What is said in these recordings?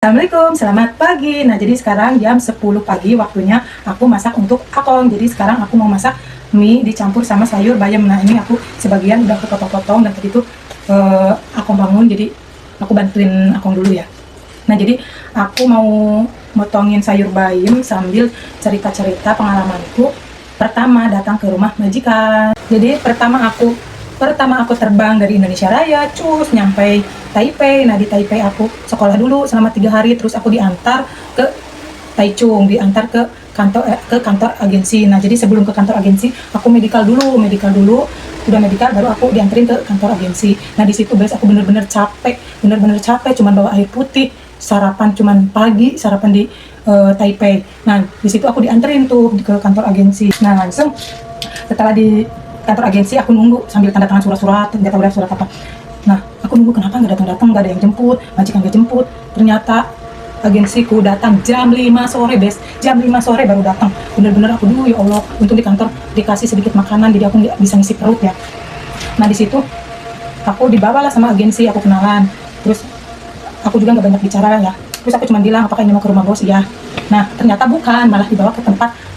Assalamualaikum, selamat pagi. Nah, jadi sekarang jam 10 pagi waktunya aku masak untuk Akong. Jadi sekarang aku mau masak mie dicampur sama sayur bayam. Nah, ini aku sebagian udah aku potong-potong dan tadi itu Akong bangun, jadi aku bantuin Akong dulu ya. Nah, jadi aku mau motongin sayur bayam sambil cerita-cerita pengalamanku pertama datang ke rumah majikan. Jadi pertama aku terbang dari Indonesia Raya, cus nyampe Taipei. Nah, di Taipei aku sekolah dulu selama 3 hari, terus aku diantar ke Taichung, diantar ke kantor agensi. Nah, jadi sebelum ke kantor agensi aku medical dulu, udah medical baru aku dianterin ke kantor agensi. Nah, di situ guys aku bener-bener capek, cuman bawa air putih, sarapan cuman pagi, sarapan di Taipei. Nah, di situ aku dianterin tuh ke kantor agensi. Nah, langsung setelah di kantor agensi aku nunggu sambil tanda tangan surat-surat, nggak tahu surat apa. Nah, aku nunggu kenapa nggak datang-datang, nggak ada yang jemput, majikan nggak jemput. Ternyata agensiku datang jam 5 sore, bes. Jam 5 sore baru datang. Bener-bener aku dulu, ya Allah, untung di kantor dikasih sedikit makanan, jadi aku nggak bisa ngisi perut ya. Nah, di situ aku dibawalah sama agensi, aku kenalan. Terus aku juga nggak banyak bicara ya. Terus aku cuma bilang, apakah ini mau ke rumah bos? Ya. Nah, ternyata bukan, malah dibawa ke tempat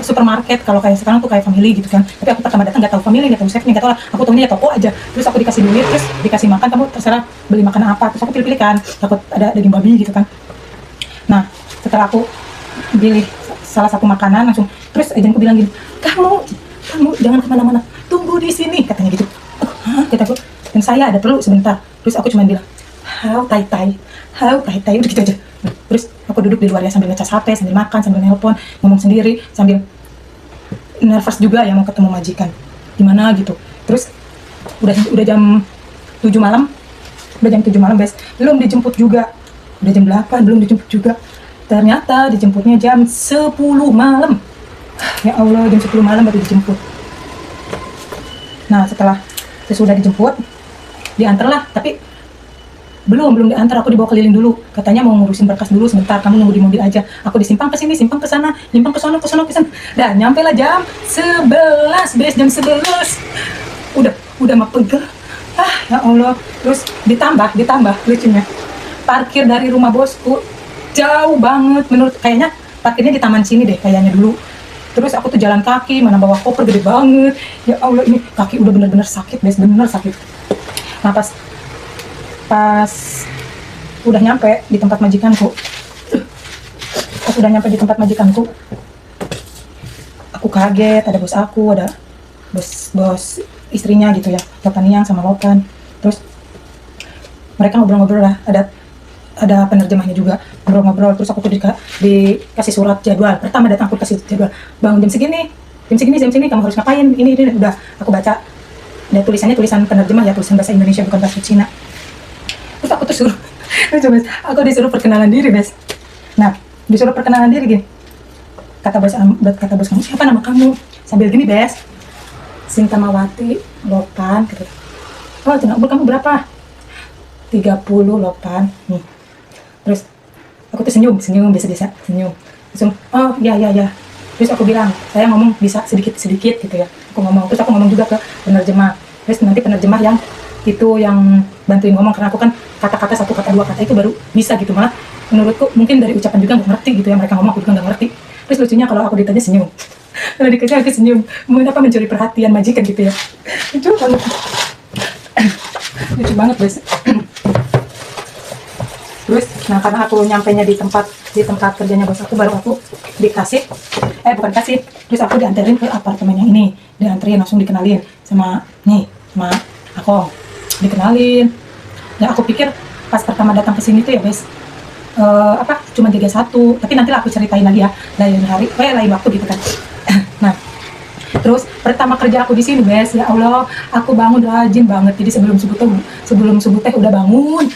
supermarket. Kalau kayak sekarang tuh kayak family gitu kan, tapi aku pertama datang nggak tahu family, nggak tahu chefnya, nggak tahu lah, aku tahunya ya toko aja. Terus aku dikasih duit, terus dikasih makan, kamu terserah beli makanan apa. Terus aku pilih-pilih kan, takut ada daging babi gitu kan. Nah, setelah aku pilih salah satu makanan, langsung terus agenku bilang gini, kamu jangan kemana-mana, tunggu di sini, katanya gitu. Kataku, dan saya ada perlu sebentar. Terus aku cuma bilang, how tai tai, udah gitu aja. Terus aku duduk di luar ya sambil ngecas HP, sambil makan, sambil nelpon, ngomong sendiri, sambil nervous juga ya mau ketemu majikan. Gimana gitu. Terus udah jam 7 malam. Guys. Belum dijemput juga. Udah jam 8 belum dijemput juga. Ternyata dijemputnya jam 10 malam. Ya Allah, jam 10 malam baru dijemput. Nah, sesudah dijemput, diantarlah, tapi belum diantar, aku dibawa keliling dulu. Katanya mau ngurusin berkas dulu sebentar, kamu nunggu di mobil aja. Aku disimpang ke sini, simpang ke sana, nyimpang ke sana. Dan nyampe lah jam 11, bes, jam 11. Udah mah pegel. Ya Allah. Terus ditambah lucunya. Parkir dari rumah bosku jauh banget, menurut kayaknya parkirnya di taman sini deh kayaknya dulu. Terus aku tuh jalan kaki, mana bawa koper gede banget. Ya Allah, ini kaki udah bener-bener sakit, bes, bener sakit. Nah, pas udah nyampe di tempat majikanku, aku kaget, ada bos aku, ada bos istrinya gitu ya, Lopan Niang sama Lopan. Terus mereka ngobrol-ngobrol lah, ada penerjemahnya juga, ngobrol-ngobrol. Terus aku tuh dikasih surat jadwal. Pertama datang aku kasih jadwal, bangun jam segini kamu harus ngapain, ini udah aku baca. Dan tulisannya tulisan penerjemah ya, tulisan bahasa Indonesia bukan bahasa Cina. Terus aku tuh disuruh perkenalan diri, bes. Nah, disuruh perkenalan diri gini. Kata bos kamu, siapa nama kamu? Sambil gini, bes. Sinta Mawati, Lopan, gitu. Oh, umur kamu berapa? 30, Lopan. Nih. Terus aku tuh senyum, biasa-biasa senyum. Langsung, oh, ya. Terus aku bilang, saya ngomong bisa sedikit-sedikit gitu ya. Terus aku ngomong juga ke penerjemah. Terus nanti penerjemah yang bantuin ngomong, karena aku kan kata-kata 1 kata 2 kata itu baru bisa gitu. Malah menurutku mungkin dari ucapan juga nggak ngerti gitu ya, mereka ngomong aku juga nggak ngerti. Terus lucunya kalau aku ditanya senyum, kalau dikasih aku senyum, mengapa mencuri perhatian majikan gitu ya. Lucu banget guys. Terus nah, karena aku nyampainya di tempat kerjanya bos aku, baru aku terus aku dianterin ke apartemen yang ini, langsung dikenalin sama aku, dikenalin. Ya aku pikir pas pertama datang ke sini tuh ya guys, cuma 31, tapi nanti lah aku ceritain lagi ya, lain waktu gitu kan. Nah, terus pertama kerja aku di sini guys, ya Allah, aku bangun rajin banget. Jadi sebelum subuh teh udah bangun,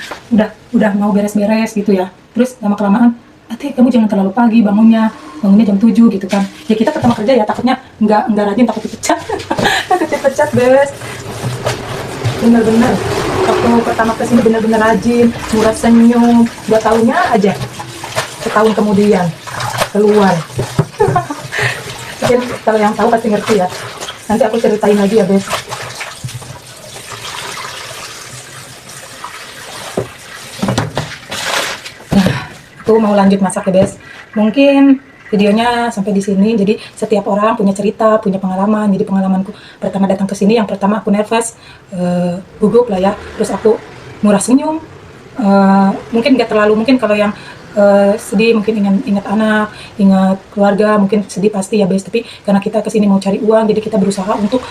udah mau beres-beres gitu ya. Terus lama kelamaan, kamu jangan terlalu pagi bangunnya jam 7 gitu kan. Ya kita pertama kerja ya, takutnya nggak rajin, takut dipecat. Guys. Bener-bener waktu pertama kesini bener-bener rajin, murah senyum. 2 tahunnya aja, setahun kemudian keluar. Mungkin kalau yang tahu pasti ngerti ya, nanti aku ceritain lagi ya guys. Nah, aku mau lanjut masak ya guys. Mungkin videonya sampai di sini. Jadi setiap orang punya cerita, punya pengalaman. Jadi pengalamanku pertama datang ke sini, yang pertama aku nervous, gugup lah ya. Terus aku murah senyum. Mungkin nggak terlalu, mungkin kalau yang sedih mungkin ingat anak, ingat keluarga, mungkin sedih pasti ya guys. Tapi karena kita kesini mau cari uang, jadi kita berusaha untuk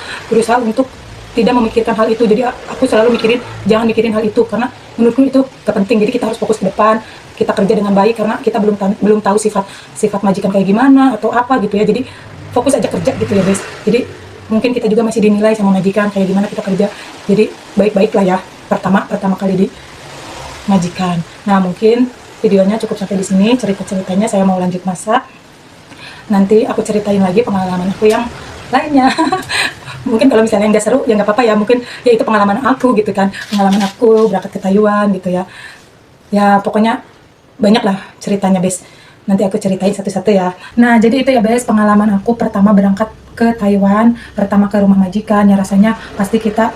tidak memikirkan hal itu. Jadi aku selalu jangan mikirin hal itu, karena menurutku itu gak penting. Jadi kita harus fokus ke depan, kita kerja dengan baik, karena kita belum tahu sifat majikan kayak gimana atau apa gitu ya. Jadi fokus aja kerja gitu ya guys. Jadi mungkin kita juga masih dinilai sama majikan kayak gimana kita kerja. Jadi baik-baik lah ya, pertama kali di majikan. Nah, mungkin videonya cukup sampai di sini. Cerita-ceritanya saya mau lanjut masak. Nanti aku ceritain lagi pengalaman aku yang lainnya. Mungkin kalau misalnya nggak seru ya nggak apa-apa ya, mungkin ya itu pengalaman aku gitu kan, pengalaman aku berangkat ke Taiwan gitu ya. Ya pokoknya banyak lah ceritanya guys, nanti aku ceritain satu-satu ya. Nah jadi itu ya guys, pengalaman aku pertama berangkat ke Taiwan, pertama ke rumah majikan. Ya rasanya pasti kita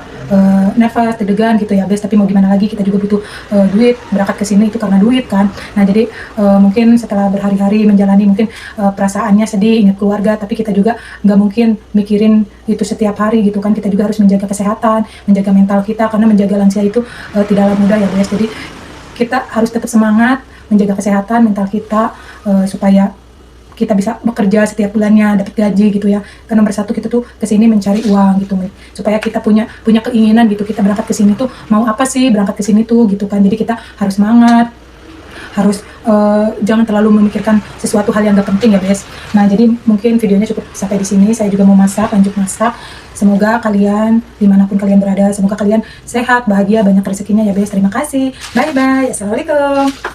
nervous, deg-degan gitu ya guys, tapi mau gimana lagi, kita juga butuh duit, berangkat ke sini itu karena duit kan. Nah jadi mungkin setelah berhari-hari menjalani, mungkin perasaannya sedih, ingat keluarga, tapi kita juga nggak mungkin mikirin itu setiap hari gitu kan. Kita juga harus menjaga kesehatan, menjaga mental kita, karena menjaga lansia itu tidaklah mudah ya guys. Jadi kita harus tetap semangat, menjaga kesehatan mental kita, supaya kita bisa bekerja setiap bulannya, dapat gaji gitu ya. Karena nomor satu kita tuh kesini mencari uang gitu, supaya kita punya keinginan gitu. Kita berangkat ke sini tuh mau apa sih berangkat ke sini tuh gitu kan. Jadi kita harus semangat, harus jangan terlalu memikirkan sesuatu hal yang gak penting ya guys. Nah jadi mungkin videonya cukup sampai di sini. Saya juga mau lanjut masak. Semoga kalian dimanapun kalian berada, semoga kalian sehat, bahagia, banyak rezekinya ya guys. Terima kasih, bye bye, assalamualaikum.